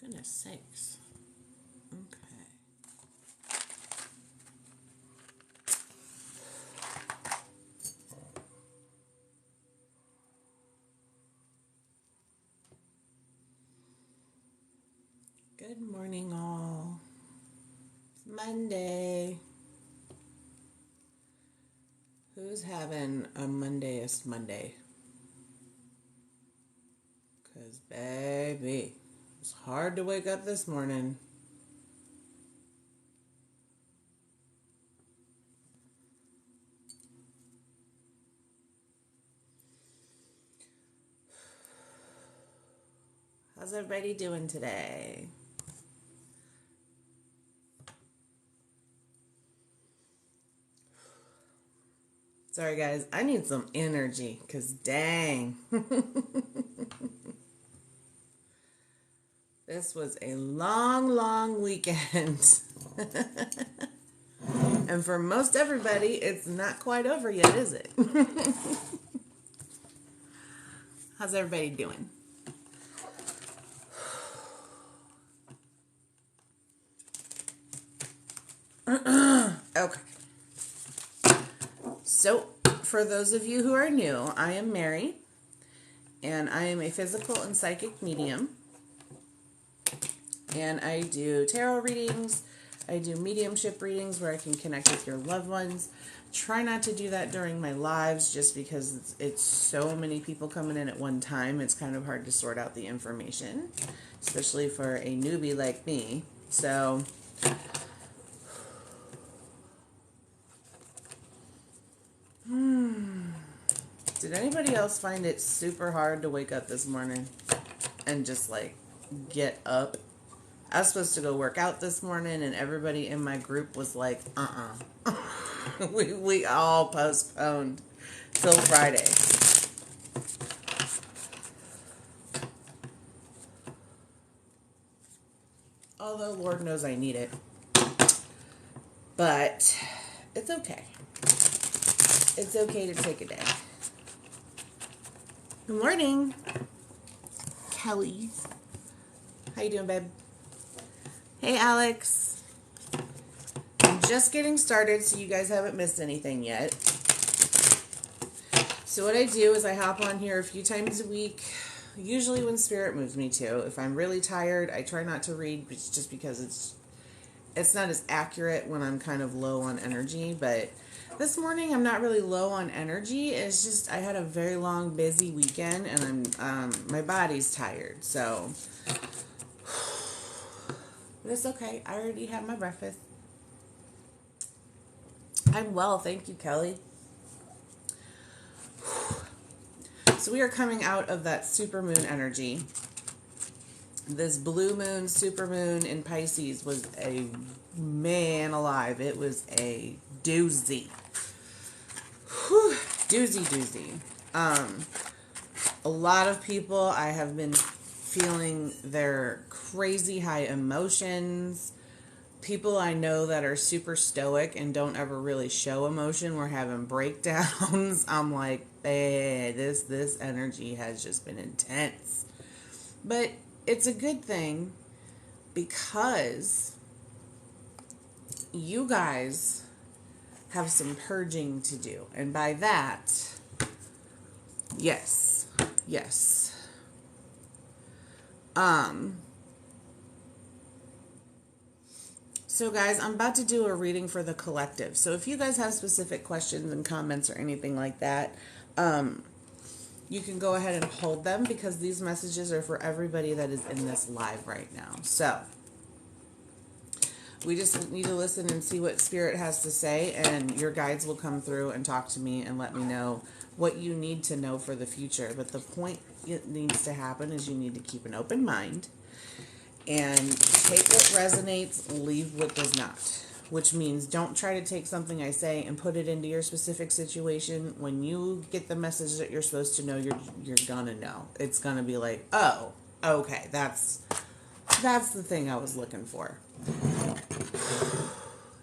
Goodness sakes. Okay. Good morning, all. It's Monday. Who's having a Mondayest Monday? Because, baby, it's hard to wake up this morning. How's everybody doing today? Sorry, guys. I need some energy because, dang. This was a long, long weekend. And for most everybody, it's not quite over yet, is it? How's everybody doing? Okay. So, for those of you who are new, I am Mary, and I am a physical and psychic medium. And I do tarot readings. I do mediumship readings where I can connect with your loved ones. Try not to do that during my lives just because it's so many people coming in at one time. It's kind of hard to sort out the information, especially for a newbie like me. So, did anybody else find it super hard to wake up this morning and just like get up? I was supposed to go work out this morning, and everybody in my group was like, we all postponed till Friday. Although Lord knows I need it. But it's okay. It's okay to take a day. Good morning, Kelly. How you doing, babe? Hey, Alex. I'm just getting started, so you guys haven't missed anything yet. So what I do is I hop on here a few times a week, usually when Spirit moves me to. If I'm really tired, I try not to read just because it's not as accurate when I'm kind of low on energy. But this morning I'm not really low on energy. It's just I had a very long, busy weekend, and my body's tired. So, but it's okay. I already had my breakfast. I'm well, thank you, Kelly. So we are coming out of that supermoon energy. This blue moon, supermoon in Pisces was a man alive. It was a doozy. Whew, doozy. A lot of people, I have been feeling their crazy high emotions. People I know that are super stoic and don't ever really show emotion were having breakdowns. I'm like, hey, this energy has just been intense. But it's a good thing because you guys have some purging to do. And by that, yes. So guys, I'm about to do a reading for the collective. So if you guys have specific questions and comments or anything like that, you can go ahead and hold them because these messages are for everybody that is in this live right now. So we just need to listen and see what Spirit has to say, and your guides will come through and talk to me and let me know what you need to know for the future. But the point it needs to happen is you need to keep an open mind and take what resonates, leave what does not. Which means don't try to take something I say and put it into your specific situation. When you get the message that you're supposed to know, you're gonna know. It's gonna be like, oh, okay, that's the thing I was looking for.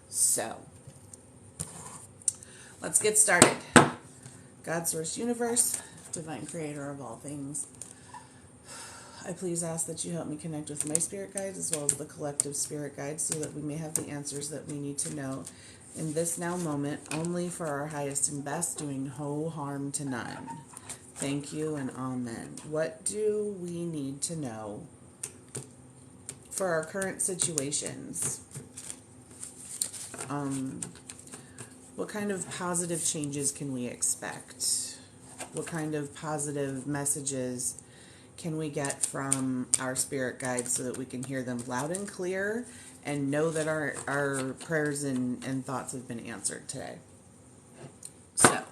So, let's get started. God, Source, Universe, Divine Creator of all things. I please ask that you help me connect with my spirit guides as well as the collective spirit guides so that we may have the answers that we need to know in this now moment, only for our highest and best, doing no harm to none. Thank you and amen. What do we need to know for our current situations? What kind of positive changes can we expect? What kind of positive messages can we get from our spirit guides so that we can hear them loud and clear and know that our prayers and thoughts have been answered today? So,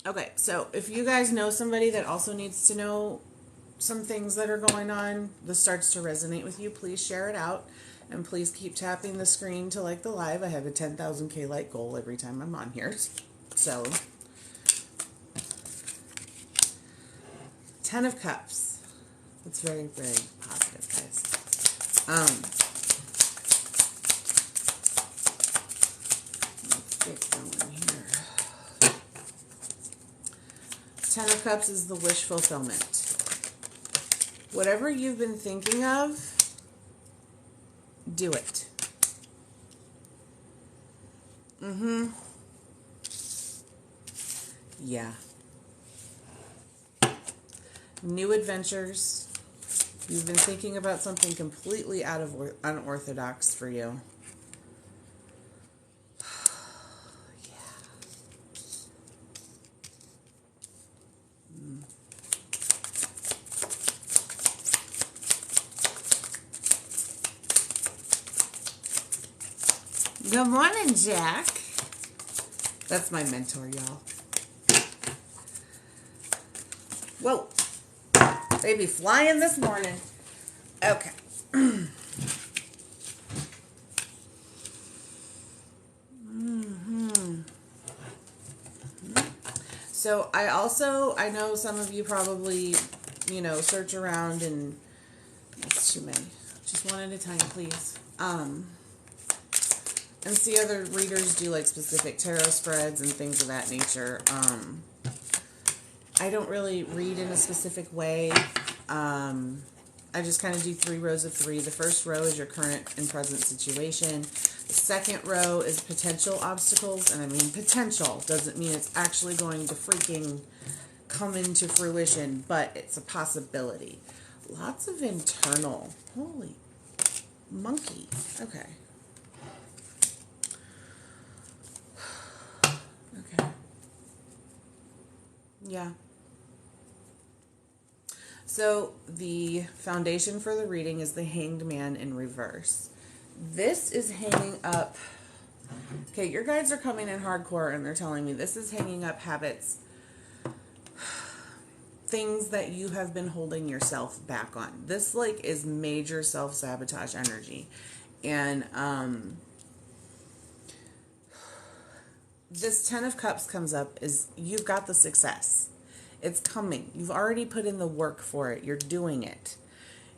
okay, so if you guys know somebody that also needs to know some things that are going on, this starts to resonate with you, please share it out. And please keep tapping the screen to like the live. I have a 10,000K like goal every time I'm on here. So, 10 of Cups. That's very, very positive, guys. Let's get going here. 10 of Cups is the wish fulfillment. Whatever you've been thinking of, do it. Yeah. New adventures. You've been thinking about something completely out of unorthodox for you. Good morning, Jack. That's my mentor, y'all. Whoa. Baby flying this morning. Okay. So I know some of you probably, search around and that's too many. Just one at a time, please. And see other readers do like specific tarot spreads and things of that nature. I don't really read in a specific way. I just kind of do 3 rows of 3. The first row is your current and present situation. The second row is potential obstacles. And I mean potential doesn't mean it's actually going to freaking come into fruition, but it's a possibility. Lots of internal. Holy monkey. Okay. Okay. Yeah. So the foundation for the reading is the Hanged Man in reverse. This is hanging up. Okay, your guides are coming in hardcore and they're telling me this is hanging up habits, things that you have been holding yourself back on. This is major self-sabotage energy. And this 10 of Cups comes up is you've got the success. It's coming. You've already put in the work for it. You're doing it.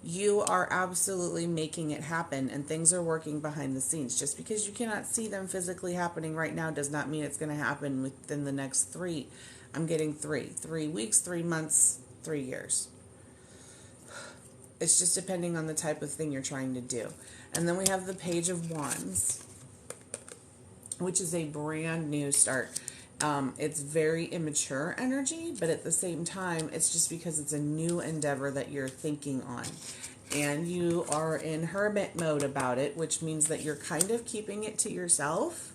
You are absolutely making it happen, and things are working behind the scenes. Just because you cannot see them physically happening right now does not mean it's going to happen within the next 3. I'm getting 3. 3 weeks, 3 months, 3 years. It's just depending on the type of thing you're trying to do. And then we have the Page of Wands, which is a brand new start. It's very immature energy, but at the same time, it's just because it's a new endeavor that you're thinking on. And you are in hermit mode about it, which means that you're kind of keeping it to yourself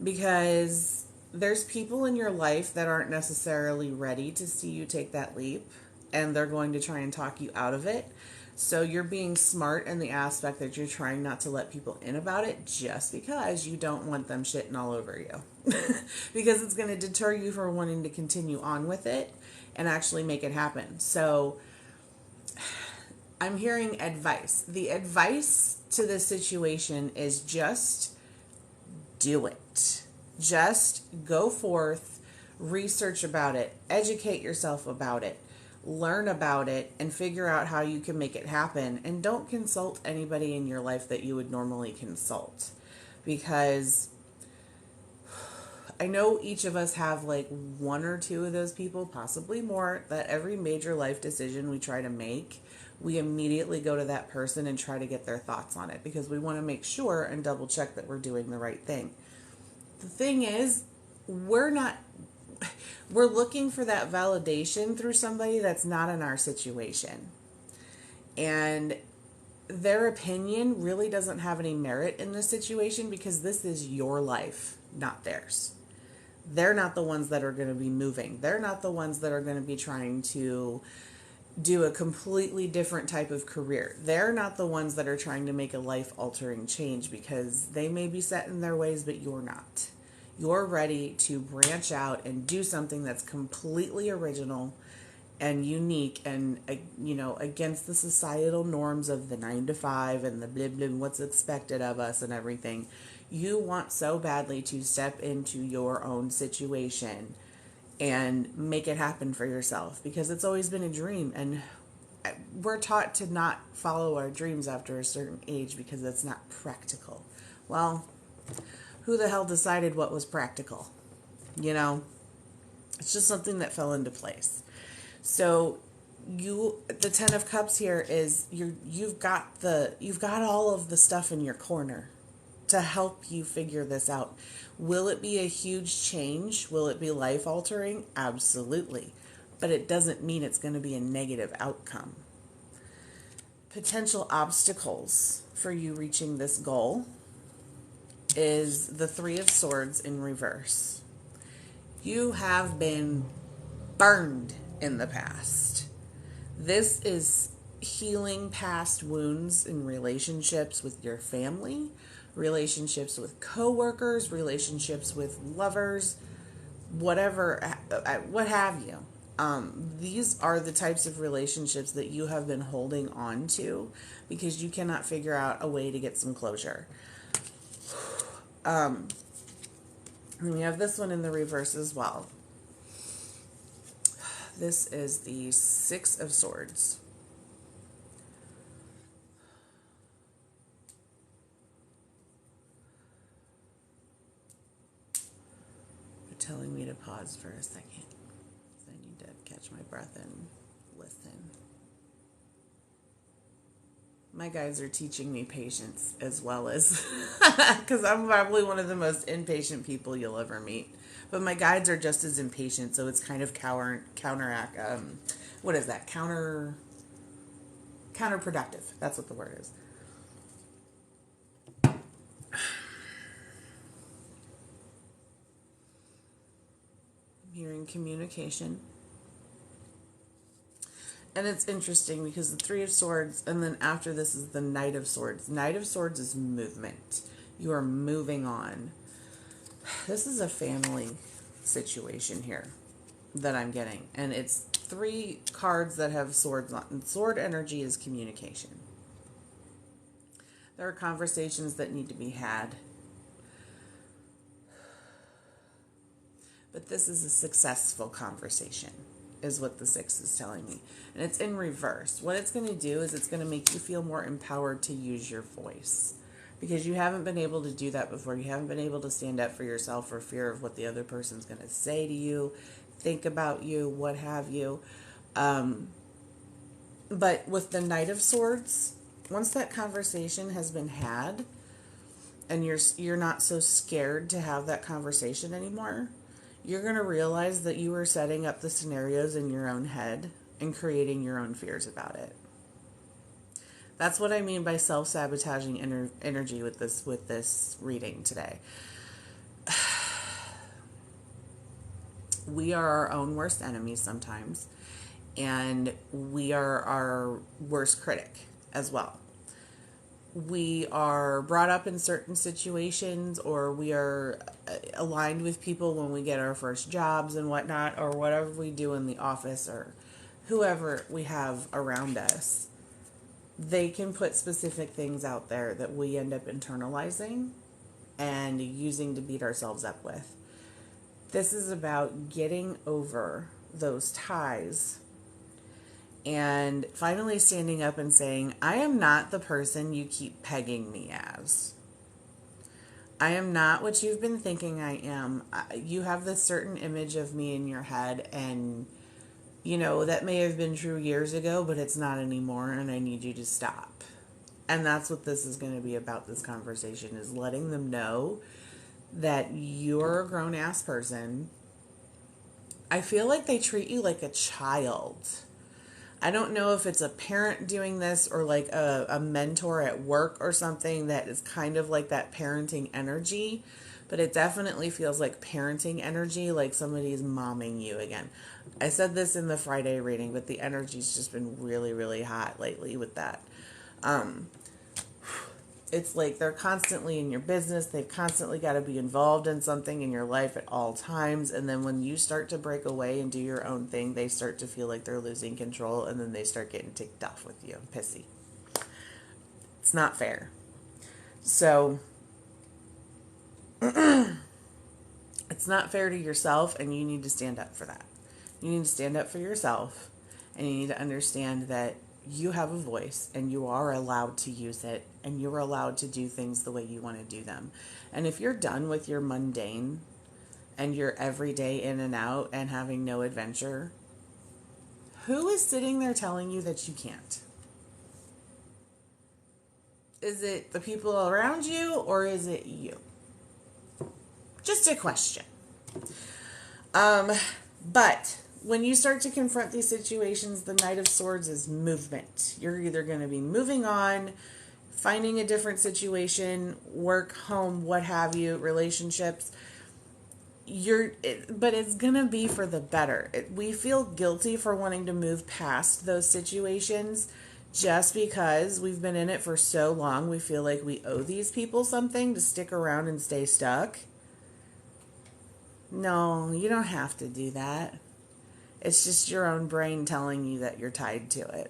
because there's people in your life that aren't necessarily ready to see you take that leap, and they're going to try and talk you out of it. So you're being smart in the aspect that you're trying not to let people in about it just because you don't want them shitting all over you. Because it's going to deter you from wanting to continue on with it and actually make it happen. So I'm hearing advice. The advice to this situation is just do it. Just go forth, research about it, educate yourself about it. Learn about it and figure out how you can make it happen, and don't consult anybody in your life that you would normally consult, because I know each of us have like one or two of those people, possibly more, that every major life decision we try to make, we immediately go to that person and try to get their thoughts on it because we want to make sure and double check that we're doing the right thing. The thing is, we're looking for that validation through somebody that's not in our situation. And their opinion really doesn't have any merit in this situation because this is your life, not theirs. They're not the ones that are going to be moving. They're not the ones that are going to be trying to do a completely different type of career. They're not the ones that are trying to make a life-altering change because they may be set in their ways, but you're not. You're ready to branch out and do something that's completely original and unique and, against the societal norms of the 9 to 5 and the blah, blah, what's expected of us and everything. You want so badly to step into your own situation and make it happen for yourself because it's always been a dream. And we're taught to not follow our dreams after a certain age because it's not practical. Well, who the hell decided what was practical? It's just something that fell into place. So the 10 of Cups here is you've got all of the stuff in your corner to help you figure this out. Will it be a huge change? Will it be life altering? Absolutely. But it doesn't mean it's going to be a negative outcome. Potential obstacles for you reaching this goal is the 3 of Swords in reverse. You have been burned in the past. This is healing past wounds in relationships with your family, relationships with coworkers, relationships with lovers, whatever, what have you. These are the types of relationships that you have been holding on to because you cannot figure out a way to get some closure. And we have this one in the reverse as well. This is the 6 of Swords. They're telling me to pause for a second. I need to catch my breath and listen. My guides are teaching me patience as well as, because I'm probably one of the most impatient people you'll ever meet. But my guides are just as impatient, so it's kind of counterproductive. That's what the word is. I'm hearing communication. And it's interesting because the 3 of Swords, and then after this is the Knight of Swords. Knight of Swords is movement. You are moving on. This is a family situation here that I'm getting. And it's 3 cards that have swords on. And sword energy is communication. There are conversations that need to be had. But this is a successful conversation, is what the 6 is telling me. And it's in reverse. What it's going to do is it's going to make you feel more empowered to use your voice. Because you haven't been able to do that before. You haven't been able to stand up for yourself for fear of what the other person's going to say to you, think about you, what have you. But with the Knight of Swords, once that conversation has been had, and you're not so scared to have that conversation anymore, you're going to realize that you were setting up the scenarios in your own head and creating your own fears about it. That's what I mean by self-sabotaging energy with this reading today. We are our own worst enemies sometimes, and we are our worst critic as well. We are brought up in certain situations, or we are aligned with people when we get our first jobs and whatnot, or whatever we do in the office, or whoever we have around us. They can put specific things out there that we end up internalizing and using to beat ourselves up with. This is about getting over those ties and finally standing up and saying, I am not the person you keep pegging me as. I am not what you've been thinking I am. You have this certain image of me in your head, and you know, that may have been true years ago, but it's not anymore, and I need you to stop. And that's what this is going to be about, this conversation, is letting them know that you're a grown-ass person. I feel like they treat you like a child. I don't know if it's a parent doing this or like a mentor at work or something that is kind of like that parenting energy, but it definitely feels like parenting energy, like somebody's momming you again. I said this in the Friday reading, but the energy's just been really, really hot lately with that. It's like they're constantly in your business. They've constantly got to be involved in something in your life at all times. And then when you start to break away and do your own thing, they start to feel like they're losing control. And then they start getting ticked off with you and pissy. It's not fair. So it's not fair to yourself, and you need to stand up for that. You need to stand up for yourself, and you need to understand that you have a voice, and you are allowed to use it, and you're allowed to do things the way you want to do them. And if you're done with your mundane and your everyday in and out and having no adventure, who is sitting there telling you that you can't? Is it the people around you, or is it you? Just a question. But when you start to confront these situations, the Knight of Swords is movement. You're either going to be moving on, finding a different situation, work, home, what have you, relationships. But it's going to be for the better. We feel guilty for wanting to move past those situations just because we've been in it for so long. We feel like we owe these people something to stick around and stay stuck. No, you don't have to do that. It's just your own brain telling you that you're tied to it.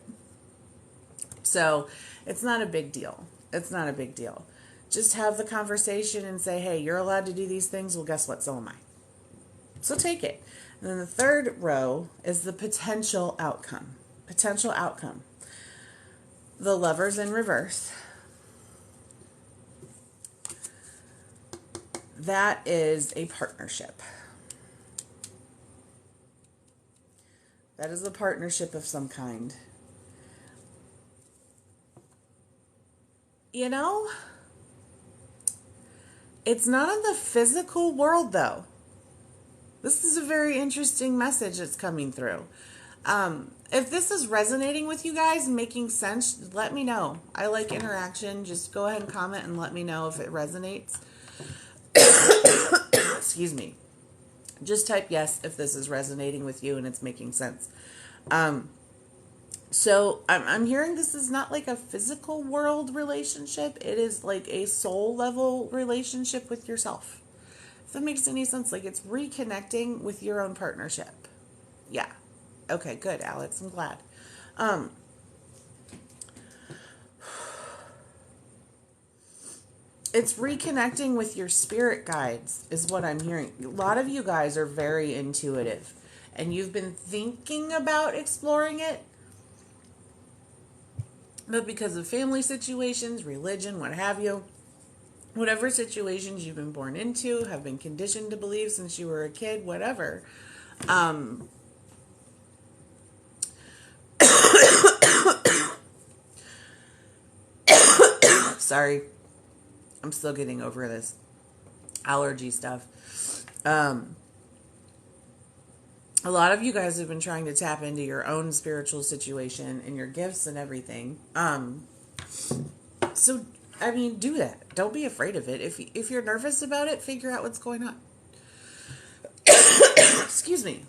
So it's not a big deal. It's not a big deal. Just have the conversation and say, hey, you're allowed to do these things. Well, guess what? So am I. So take it. And then the third row is the potential outcome. Potential outcome. The Lovers in reverse. That is a partnership. That is a partnership of some kind. You know, it's not in the physical world, though. This is a very interesting message that's coming through. If this is resonating with you guys, making sense, let me know. I like interaction. Just go ahead and comment and let me know if it resonates. Excuse me. Just type yes if this is resonating with you and it's making sense. So I'm hearing this is not like a physical world relationship. It is like a soul level relationship with yourself. If that makes any sense, like it's reconnecting with your own partnership. Yeah. Okay, good, Alex. I'm glad. It's reconnecting with your spirit guides is what I'm hearing. A lot of you guys are very intuitive, and you've been thinking about exploring it, but because of family situations, religion, what have you, whatever situations you've been born into, have been conditioned to believe since you were a kid, whatever, sorry, I'm still getting over this allergy stuff. A lot of you guys have been trying to tap into your own spiritual situation and your gifts and everything. So, I mean, do that. Don't be afraid of it. If you're nervous about it, figure out what's going on. Excuse me.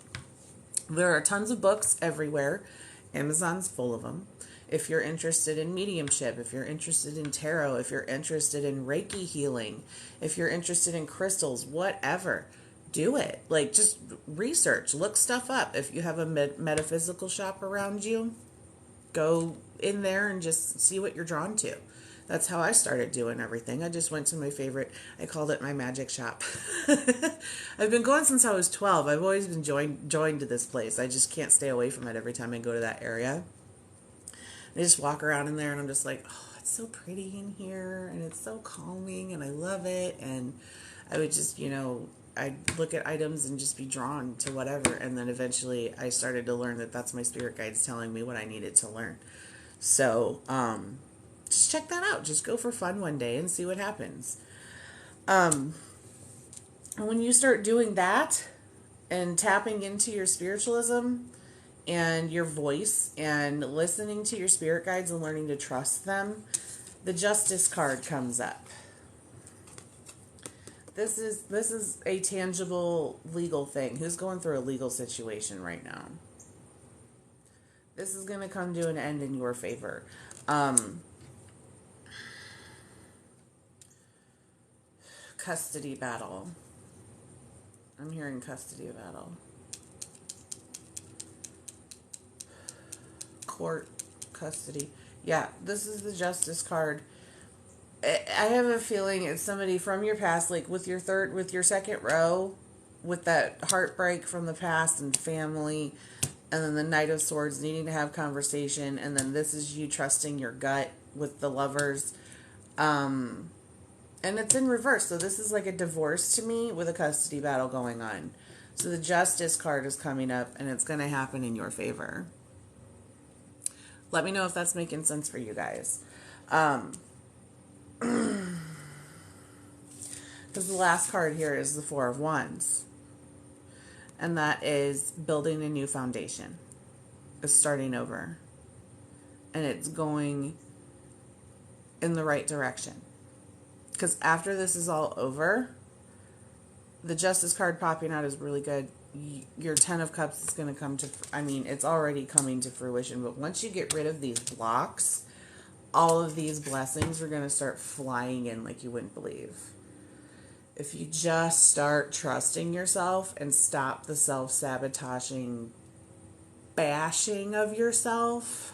There are tons of books everywhere. Amazon's full of them. If you're interested in mediumship, if you're interested in tarot, if you're interested in Reiki healing, if you're interested in crystals, whatever, do it. Like, just research, look stuff up. If you have a metaphysical shop around you, go in there and just see what you're drawn to. That's how I started doing everything. I just went to my favorite, I called it my magic shop. I've been going since I was 12. I've always been joined to this place. I just can't stay away from it every time I go to that area. I just walk around in there and I'm just like, oh, it's so pretty in here and it's so calming and I love it. And I would just, I'd look at items and just be drawn to whatever. And then eventually I started to learn that that's my spirit guides telling me what I needed to learn. So, just check that out. Just go for fun one day and see what happens. And when you start doing that and tapping into your spiritualism and your voice and listening to your spirit guides and learning to trust them, the Justice card comes up. This is a tangible legal thing. Who's going through a legal situation right now? This is going to come to an end in your favor. Custody battle. I'm hearing custody battle. Court, custody. Yeah, this is the Justice card. I have a feeling it's somebody from your past, like with your second row, with that heartbreak from the past and family, and then the Knight of Swords needing to have conversation, and then this is you trusting your gut with the Lovers. And it's in reverse, so this is like a divorce to me with a custody battle going on. So the Justice card is coming up, and it's going to happen in your favor. Let me know if that's making sense for you guys. Because the last card here is the Four of Wands. And that is building a new foundation. It's starting over. And it's going in the right direction. Because after this is all over, the Justice card popping out is really good. Your Ten of Cups is going to come to, it's already coming to fruition. But once you get rid of these blocks, all of these blessings are going to start flying in like you wouldn't believe. If you just start trusting yourself and stop the self-sabotaging bashing of yourself,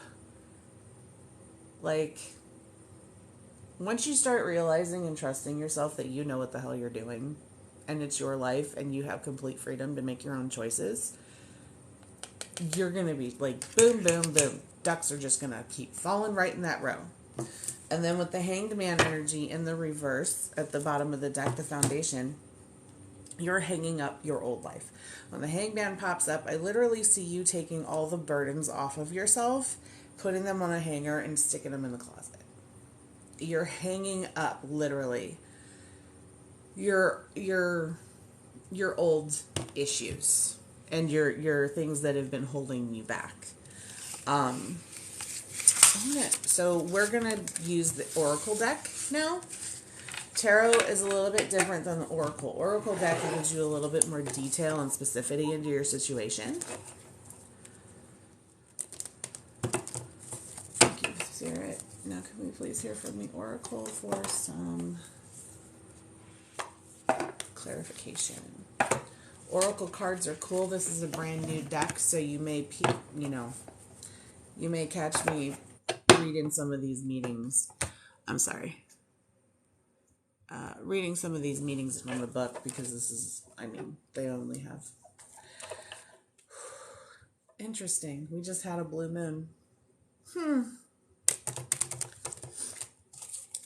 like, once you start realizing and trusting yourself that you know what the hell you're doing and it's your life and you have complete freedom to make your own choices, you're going to be like, boom, boom, boom. Ducks are just going to keep falling right in that row. And then with the Hanged Man energy in the reverse at the bottom of the deck, the foundation, you're hanging up your old life. When the Hanged Man pops up, I literally see you taking all the burdens off of yourself, putting them on a hanger, and sticking them in the closet. You're hanging up, literally, your old issues and your things that have been holding you back. So we're going to use the Oracle deck now. Tarot is a little bit different than the Oracle. Oracle deck gives you a little bit more detail and specificity into your situation. Thank you, Spirit. Now can we please hear from the Oracle for some clarification? Oracle cards are cool. This is a brand new deck, so you may catch me reading some of these meetings. I'm sorry. Reading some of these meetings from the book because this is, they only have. Interesting. We just had a blue moon.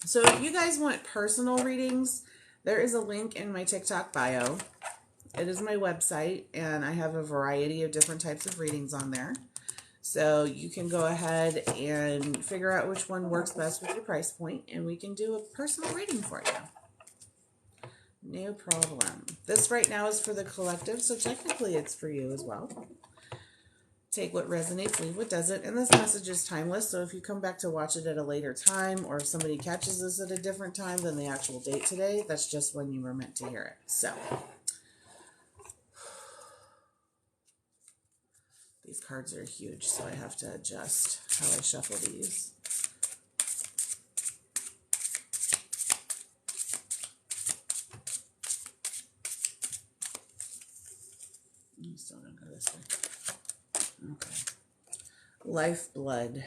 So if you guys want personal readings, there is a link in my TikTok bio. It is my website, and I have a variety of different types of readings on there. So you can go ahead and figure out which one works best with your price point, and we can do a personal reading for you. No problem. This right now is for the collective, so technically it's for you as well. Take what resonates, leave what doesn't. And this message is timeless, so if you come back to watch it at a later time, or if somebody catches this at a different time than the actual date today, that's just when you were meant to hear it. So these cards are huge, so I have to adjust how I shuffle these. I'm still going to go this way. Okay. Lifeblood.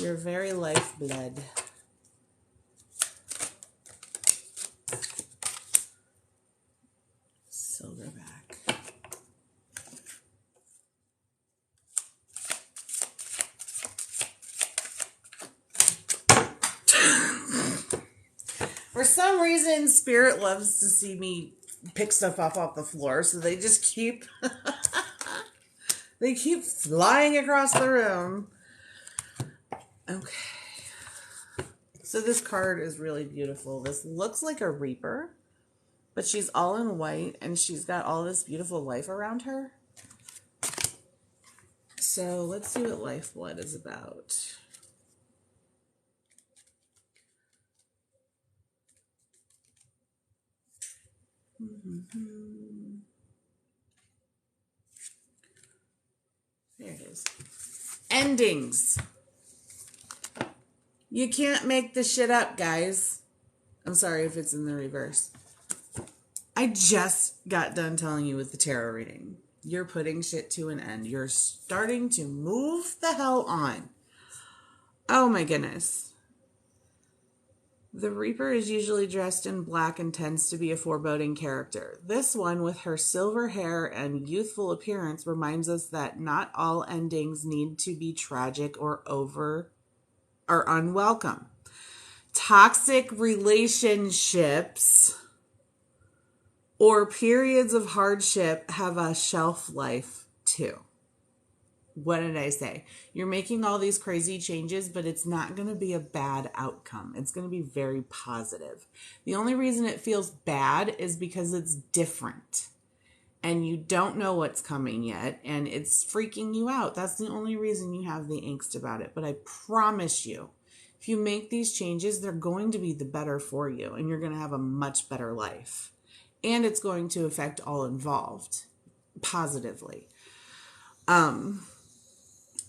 Your very lifeblood. Silverback. For some reason, Spirit loves to see me pick stuff up off the floor, so they just keep they keep flying across the room. Okay. So this card is really beautiful. This looks like a Reaper, but she's all in white and she's got all this beautiful life around her. So let's see what Lifeblood is about. There it is. Endings. You can't make this shit up, guys. I'm sorry if it's in the reverse. I just got done telling you with the tarot reading. You're putting shit to an end. You're starting to move the hell on. Oh my goodness. The Reaper is usually dressed in black and tends to be a foreboding character. This one, with her silver hair and youthful appearance, reminds us that not all endings need to be tragic or unwelcome. Toxic relationships or periods of hardship have a shelf life too. What did I say? You're making all these crazy changes, but it's not going to be a bad outcome. It's going to be very positive. The only reason it feels bad is because it's different and you don't know what's coming yet and it's freaking you out. That's the only reason you have the angst about it. But I promise you, if you make these changes, they're going to be the better for you and you're going to have a much better life. And it's going to affect all involved positively.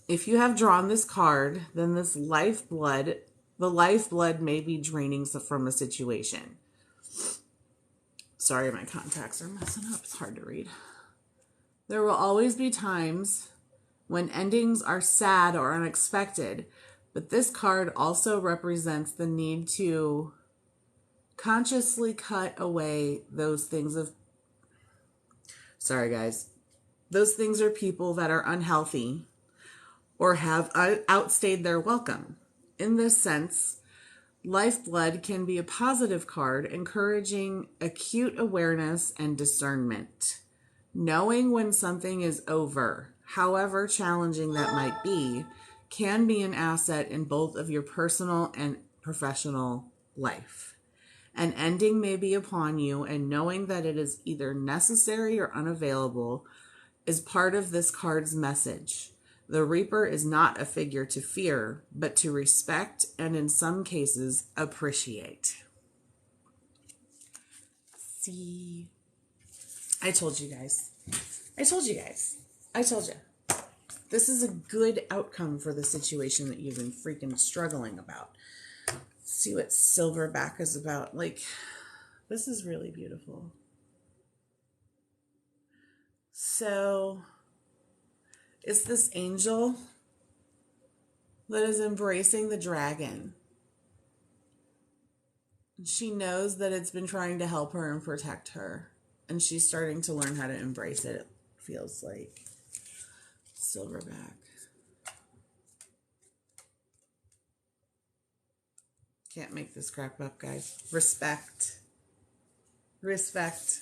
If you have drawn this card, then the lifeblood may be draining from a situation. Sorry, my contacts are messing up. It's hard to read. There will always be times when endings are sad or unexpected, but this card also represents the need to consciously cut away those things those things are people that are unhealthy or have outstayed their welcome. In this sense, Lifeblood can be a positive card, encouraging acute awareness and discernment. Knowing when something is over, however challenging that might be, can be an asset in both of your personal and professional life. An ending may be upon you, and knowing that it is either necessary or unavailable is part of this card's message. The Reaper is not a figure to fear, but to respect and in some cases appreciate. See, I told you guys. I told you. This is a good outcome for the situation that you've been freaking struggling about. See what Silverback is about. Like, this is really beautiful. So, it's this angel that is embracing the dragon. She knows that it's been trying to help her and protect her. And she's starting to learn how to embrace it, it feels like. Silverback. Can't make this crap up, guys. Respect. Respect.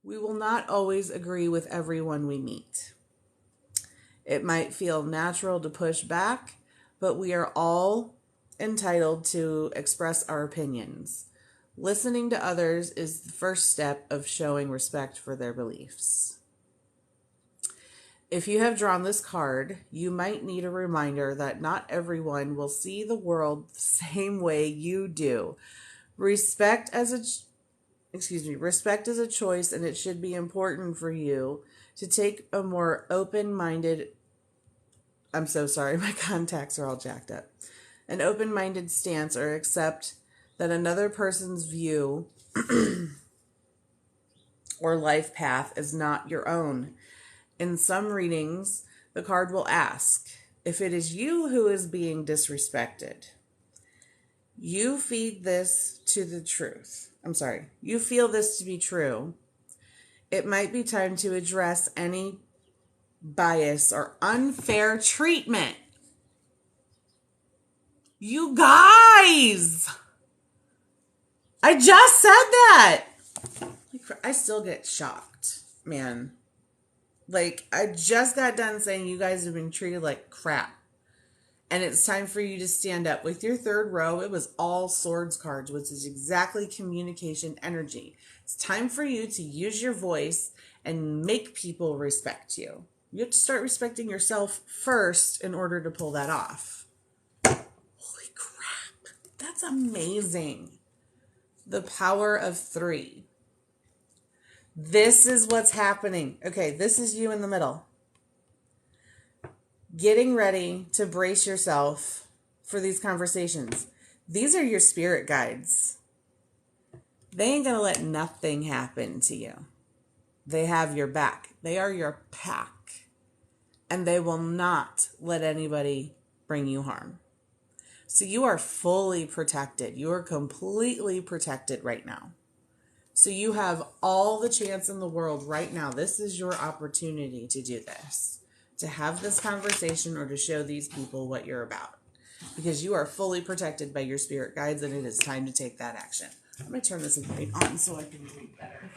We will not always agree with everyone we meet. It might feel natural to push back, but we are all entitled to express our opinions. Listening to others is the first step of showing respect for their beliefs. If you have drawn this card, you might need a reminder that not everyone will see the world the same way you do. Respect is a choice, and it should be important for you to take a more open-minded, I'm so sorry, my contacts are all jacked up, an open-minded stance, or accept that another person's view or life path is not your own. In some readings, the card will ask, if it is you who is being disrespected, you feel this to be true, it might be time to address any bias or unfair treatment. You guys! I just said that! I still get shocked, man. Like, I just got done saying you guys have been treated like crap. And it's time for you to stand up. With your third row, it was all swords cards, which is exactly communication energy. It's time for you to use your voice and make people respect you. You have to start respecting yourself first in order to pull that off. Holy crap. That's amazing. The power of 3. This is what's happening. Okay, this is you in the middle. Getting ready to brace yourself for these conversations. These are your spirit guides. They ain't going to let nothing happen to you. They have your back. They are your pack. And they will not let anybody bring you harm. So you are fully protected. You are completely protected right now. So you have all the chance in the world right now. This is your opportunity to do this, to have this conversation or to show these people what you're about. Because you are fully protected by your spirit guides and it is time to take that action. I'm going to turn this light on so I can read better.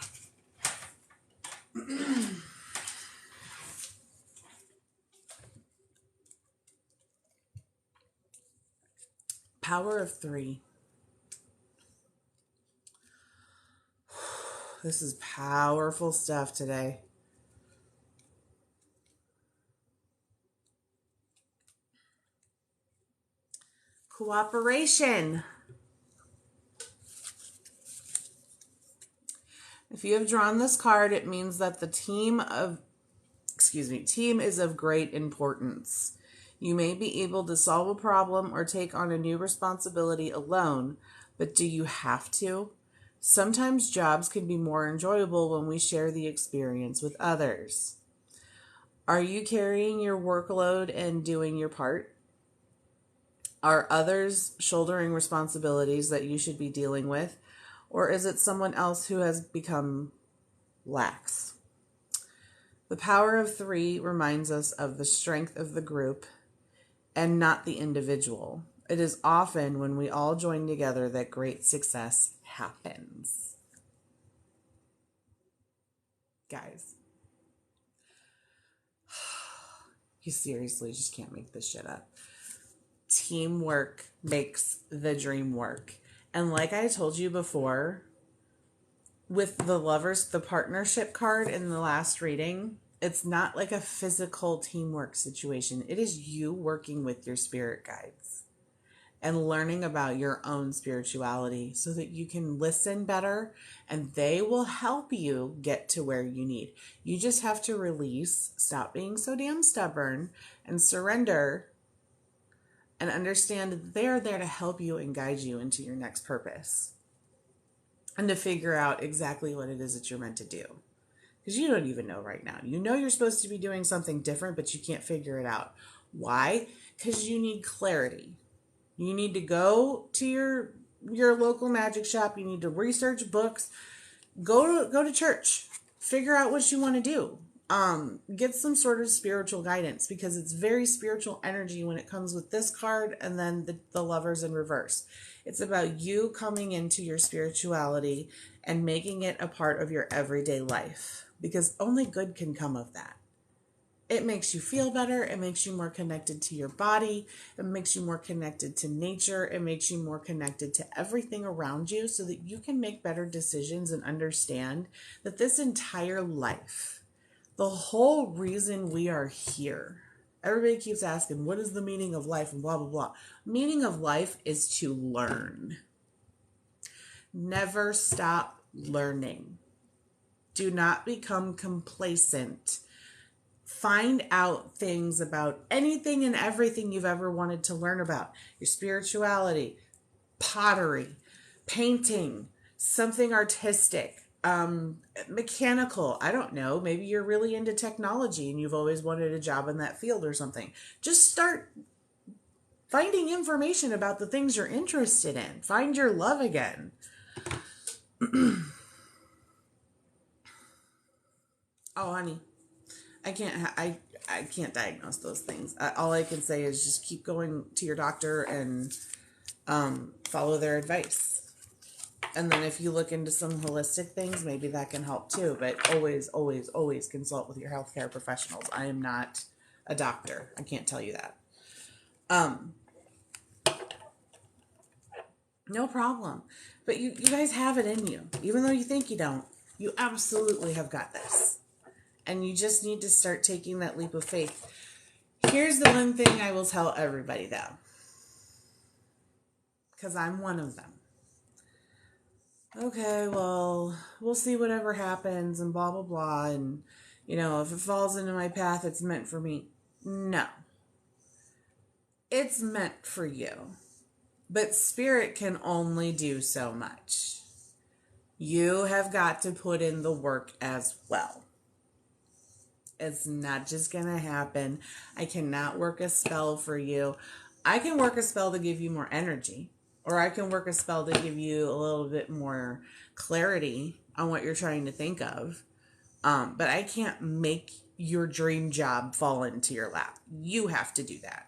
Power of 3. This is powerful stuff today. Cooperation. If you have drawn this card, it means that the team is of great importance. You may be able to solve a problem or take on a new responsibility alone, but do you have to? Sometimes jobs can be more enjoyable when we share the experience with others. Are you carrying your workload and doing your part? Are others shouldering responsibilities that you should be dealing with? Or is it someone else who has become lax? The power of 3 reminds us of the strength of the group and not the individual. It is often when we all join together that great success happens. Guys, you seriously just can't make this shit up. Teamwork makes the dream work. And like I told you before, with the lovers, the partnership card in the last reading, it's not like a physical teamwork situation. It is you working with your spirit guides and learning about your own spirituality so that you can listen better and they will help you get to where you need. You just have to release, stop being so damn stubborn, and surrender and understand that they're there to help you and guide you into your next purpose and to figure out exactly what it is that you're meant to do. Because you don't even know right now. You know you're supposed to be doing something different, but you can't figure it out. Why? Because you need clarity. You need to go to your local magic shop. You need to research books. Go to church. Figure out what you want to do. Get some sort of spiritual guidance because it's very spiritual energy when it comes with this card and then the lovers in reverse. It's about you coming into your spirituality and making it a part of your everyday life because only good can come of that. It makes you feel better. It makes you more connected to your body. It makes you more connected to nature. It makes you more connected to everything around you so that you can make better decisions and understand that this entire life, the whole reason we are here, everybody keeps asking, what is the meaning of life and blah, blah, blah. Meaning of life is to learn. Never stop learning. Do not become complacent. Find out things about anything and everything you've ever wanted to learn about. Your spirituality, pottery, painting, something artistic, mechanical. I don't know. Maybe you're really into technology and you've always wanted a job in that field or something. Just start finding information about the things you're interested in. Find your love again. Oh, honey. I can't diagnose those things. All I can say is just keep going to your doctor and follow their advice. And then if you look into some holistic things, maybe that can help too. But always, always, always consult with your healthcare professionals. I am not a doctor. I can't tell you that. No problem. But you guys have it in you. Even though you think you don't, you absolutely have got this. And you just need to start taking that leap of faith. Here's the one thing I will tell everybody, though. Because I'm one of them. Okay, well, we'll see whatever happens and blah, blah, blah. And, if it falls into my path, it's meant for me. No. It's meant for you. But spirit can only do so much. You have got to put in the work as well. It's not just going to happen. I cannot work a spell for you. I can work a spell to give you more energy. Or I can work a spell to give you a little bit more clarity on what you're trying to think of. But I can't make your dream job fall into your lap. You have to do that.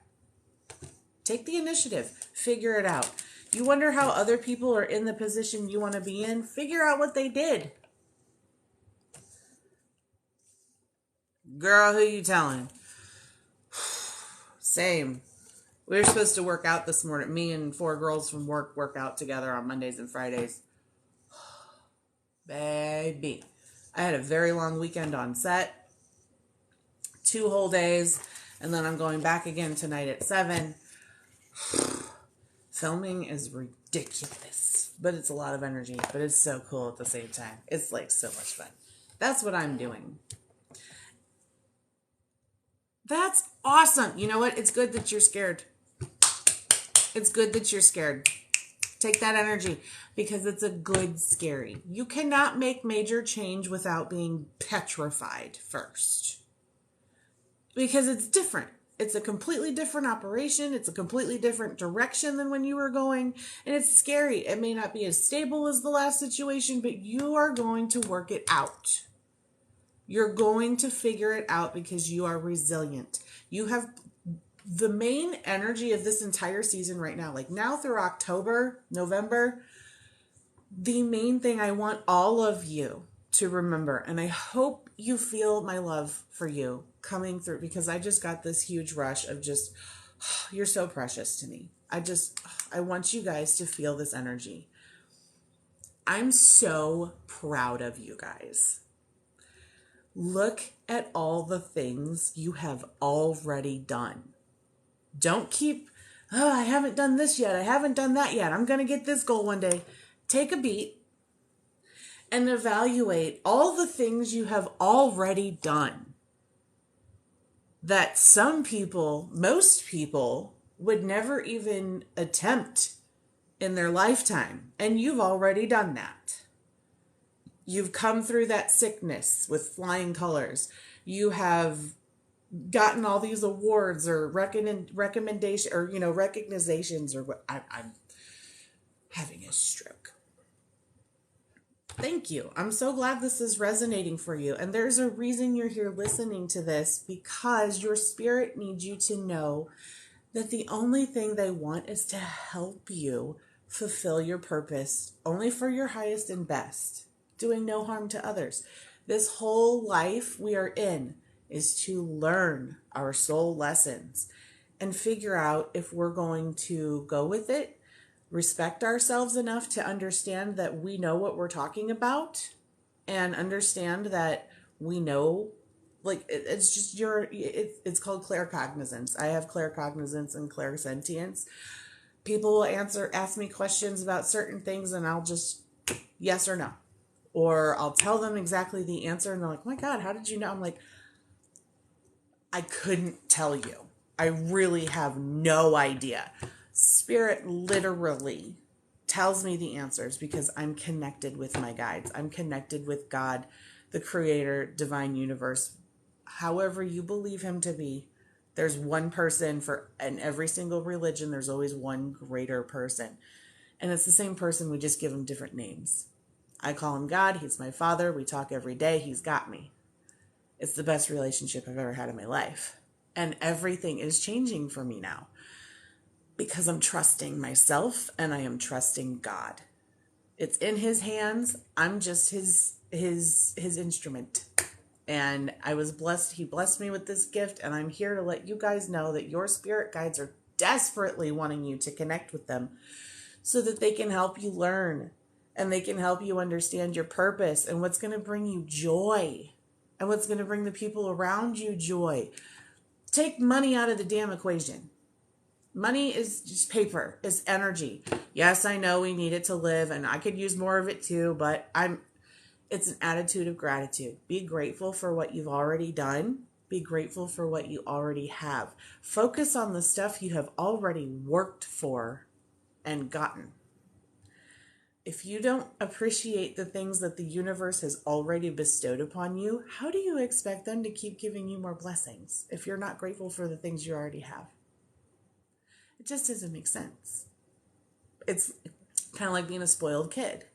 Take the initiative. Figure it out. You wonder how other people are in the position you want to be in? Figure out what they did. Girl, who you telling? Same. We were supposed to work out this morning. Me and 4 girls from work out together on Mondays and Fridays. Baby. I had a very long weekend on set. 2 whole days. And then I'm going back again tonight at 7. Filming is ridiculous, but it's a lot of energy, but it's so cool at the same time. It's like so much fun. That's what I'm doing. That's awesome. You know what? It's good that you're scared. It's good that you're scared. Take that energy because it's a good scary. You cannot make major change without being petrified first because it's different. It's a completely different operation. It's a completely different direction than when you were going. And it's scary. It may not be as stable as the last situation, but you are going to work it out. You're going to figure it out because you are resilient. You have the main energy of this entire season right now, like now through October, November, the main thing I want all of you to remember, and I hope you feel my love for you coming through because I just got this huge rush of just, you're so precious to me. I want you guys to feel this energy. I'm so proud of you guys. Look at all the things you have already done. Don't keep, I haven't done this yet. I haven't done that yet. I'm going to get this goal one day. Take a beat and evaluate all the things you have already done that some people, most people, would never even attempt in their lifetime. And you've already done that. You've come through that sickness with flying colors. You have gotten all these awards or recommendation or recognitions or what. I'm having a stroke. Thank you. I'm so glad this is resonating for you. And there's a reason you're here listening to this because your spirit needs you to know that the only thing they want is to help you fulfill your purpose only for your highest and best, doing no harm to others. This whole life we are in is to learn our soul lessons and figure out if we're going to go with it, respect ourselves enough to understand that we know what we're talking about and understand that we know, like, it's just it's called claircognizance. I have claircognizance and clairsentience. People will ask me questions about certain things and I'll just yes or no. Or I'll tell them exactly the answer and they're like, oh my God, how did you know? I'm like, I couldn't tell you. I really have no idea. Spirit literally tells me the answers because I'm connected with my guides. I'm connected with God, the creator, divine universe, however you believe him to be. There's one person in every single religion. There's always one greater person. And it's the same person. We just give him different names. I call him God. He's my father. We talk every day. He's got me. It's the best relationship I've ever had in my life. And everything is changing for me now. because I'm trusting myself and I am trusting God. It's in his hands. I'm just his instrument. And I was blessed. He blessed me with this gift, and I'm here to let you guys know that your spirit guides are desperately wanting you to connect with them so that they can help you learn and they can help you understand your purpose and what's going to bring you joy and what's going to bring the people around you joy. Take money out of the damn equation. Money is just paper, it's energy. Yes, I know we need it to live, and I could use more of it too, but it's an attitude of gratitude. Be grateful for what you've already done. Be grateful for what you already have. Focus on the stuff you have already worked for and gotten. If you don't appreciate the things that the universe has already bestowed upon you, how do you expect them to keep giving you more blessings if you're not grateful for the things you already have? It just doesn't make sense. It's kind of like being a spoiled kid.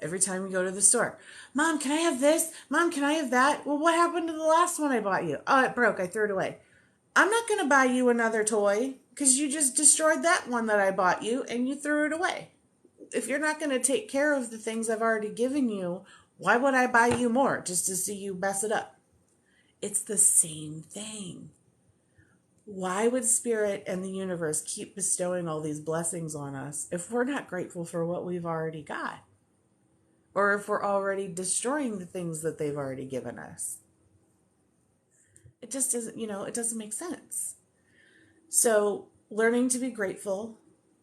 Every time you go to the store, Mom, can I have this? Mom, can I have that? Well, what happened to the last one I bought you? Oh, it broke. I threw it away. I'm not going to buy you another toy because you just destroyed that one that I bought you and you threw it away. If you're not going to take care of the things I've already given you, why would I buy you more just to see you mess it up? It's the same thing. Why would Spirit and the universe keep bestowing all these blessings on us if we're not grateful for what we've already got? Or if we're already destroying the things that they've already given us? It just doesn't, it doesn't make sense. So learning to be grateful,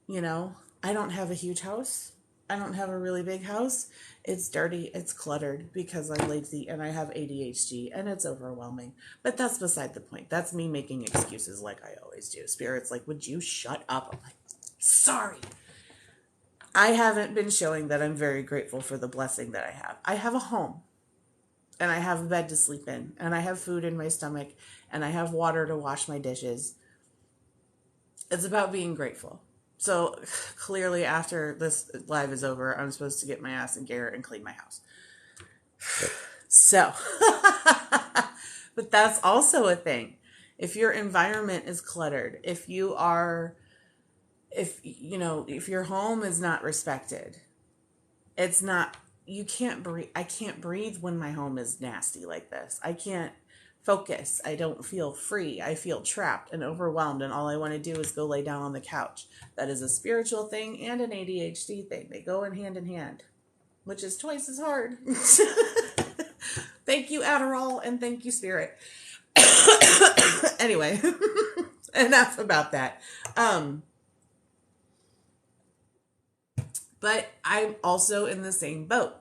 I don't have a huge house. I don't have a really big house. It's dirty. It's cluttered because I'm lazy and I have ADHD and it's overwhelming. But that's beside the point. That's me making excuses like I always do. Spirit's like, would you shut up? I'm like, sorry. I haven't been showing that I'm very grateful for the blessing that I have. I have a home and I have a bed to sleep in and I have food in my stomach and I have water to wash my dishes. It's about being grateful. So clearly after this live is over, I'm supposed to get my ass in gear and clean my house. So, but that's also a thing. If your environment is cluttered, if your home is not respected, you can't breathe. I can't breathe when my home is nasty like this. I can't focus. I don't feel free. I feel trapped and overwhelmed, and all I want to do is go lay down on the couch. That is a spiritual thing and an ADHD thing. They go in hand, which is twice as hard. Thank you, Adderall, and thank you, Spirit. Anyway, enough about that. But I'm also in the same boat.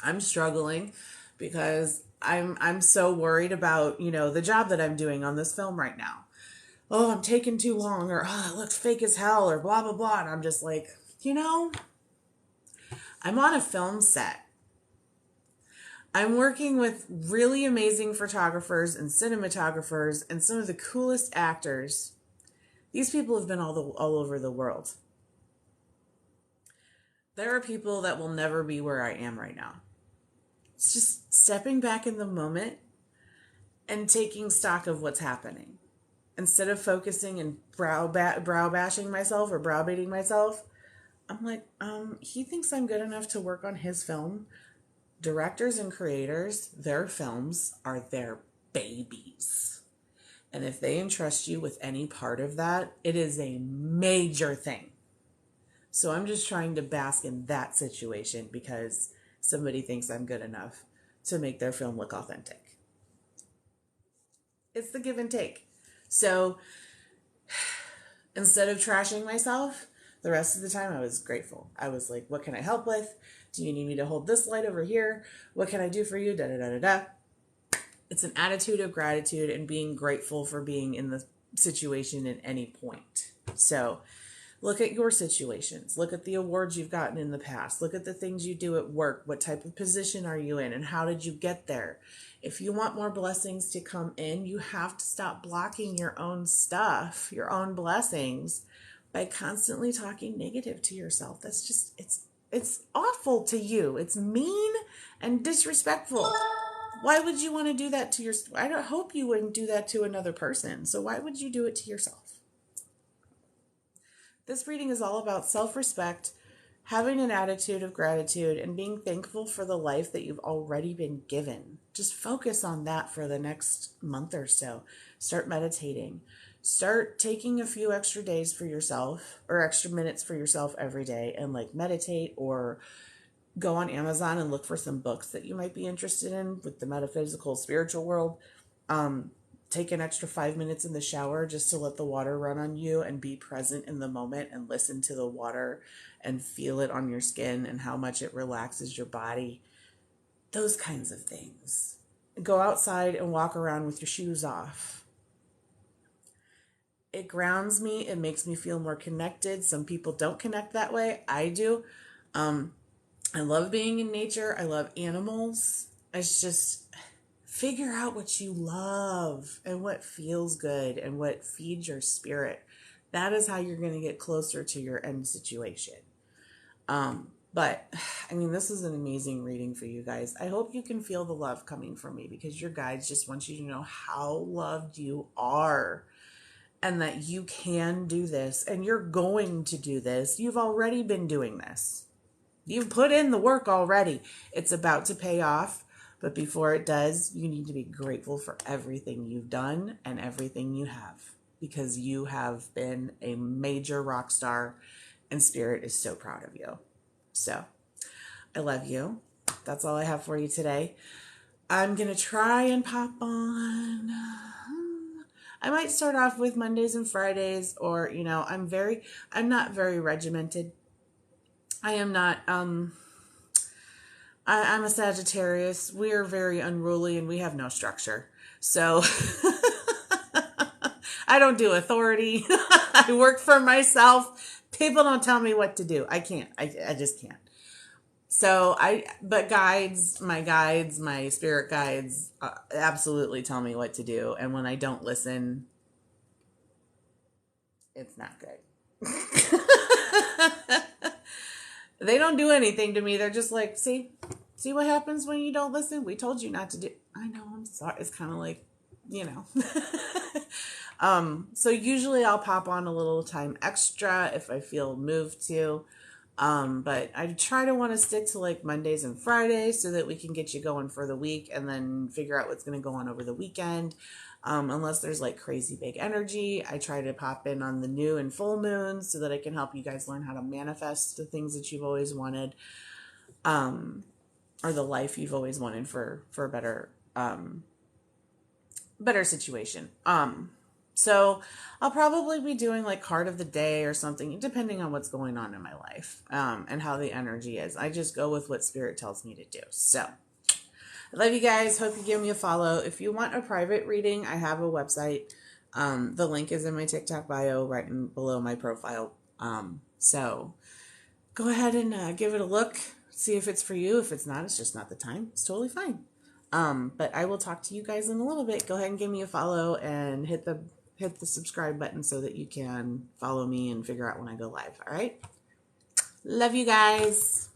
I'm struggling because I'm so worried about, the job that I'm doing on this film right now. Oh, I'm taking too long, or it looks fake as hell, or blah, blah, blah. And I'm just like, I'm on a film set. I'm working with really amazing photographers and cinematographers and some of the coolest actors. These people have been all over the world. There are people that will never be where I am right now. It's just stepping back in the moment and taking stock of what's happening. Instead of focusing and brow bashing myself or browbeating myself, I'm like, he thinks I'm good enough to work on his film. Directors and creators, their films are their babies. And if they entrust you with any part of that, it is a major thing. So I'm just trying to bask in that situation because somebody thinks I'm good enough to make their film look authentic. It's the give and take. So instead of trashing myself, the rest of the time I was grateful. I was like, what can I help with? Do you need me to hold this light over here? What can I do for you? Da da da da da. It's an attitude of gratitude and being grateful for being in the situation at any point. So look at your situations. Look at the awards you've gotten in the past. Look at the things you do at work. What type of position are you in and how did you get there? If you want more blessings to come in, you have to stop blocking your own stuff, your own blessings, by constantly talking negative to yourself. That's just, it's awful to you. It's mean and disrespectful. Why would you want to do that to yourself? I don't hope you wouldn't do that to another person. So why would you do it to yourself? This reading is all about self-respect, having an attitude of gratitude, and being thankful for the life that you've already been given. Just focus on that for the next month or so. Start meditating. Start taking a few extra days for yourself or extra minutes for yourself every day and like meditate, or go on Amazon and look for some books that you might be interested in with the metaphysical spiritual world. Take an extra 5 minutes in the shower just to let the water run on you and be present in the moment and listen to the water and feel it on your skin and how much it relaxes your body. Those kinds of things. Go outside and walk around with your shoes off. It grounds me. It makes me feel more connected. Some people don't connect that way. I do. I love being in nature. I love animals. It's just figure out what you love and what feels good and what feeds your spirit. That is how you're going to get closer to your end situation. But I mean, this is an amazing reading for you guys. I hope you can feel the love coming from me, because your guides just want you to know how loved you are and that you can do this and you're going to do this. You've already been doing this. You've put in the work already. It's about to pay off. But before it does, you need to be grateful for everything you've done and everything you have, because you have been a major rock star and Spirit is so proud of you. So I love you. That's all I have for you today. I'm going to try and pop on. I might start off with Mondays and Fridays, or, you know, I'm not very regimented. I am not, I'm a Sagittarius. We are very unruly and we have no structure. So I don't do authority. I work for myself. People don't tell me what to do. I can't. I just can't. So but my spirit guides absolutely tell me what to do. And when I don't listen, it's not good. They don't do anything to me. They're just like, see what happens when you don't listen? We told you not to do. I know, I'm sorry. It's kind of like, you know. So usually I'll pop on a little time extra if I feel moved to. But I try to want to stick to like Mondays and Fridays so that we can get you going for the week and then figure out what's going to go on over the weekend. Unless there's like crazy big energy, I try to pop in on the new and full moons so that I can help you guys learn how to manifest the things that you've always wanted, or the life you've always wanted for a better situation. So I'll probably be doing like card of the day or something, depending on what's going on in my life, and how the energy is. I just go with what Spirit tells me to do. So I love you guys. Hope you give me a follow. If you want a private reading, I have a website. The link is in my TikTok bio right below my profile. So go ahead and give it a look. See if it's for you. If it's not, it's just not the time. It's totally fine. But I will talk to you guys in a little bit. Go ahead and give me a follow and hit the subscribe button so that you can follow me and figure out when I go live. All right. Love you guys.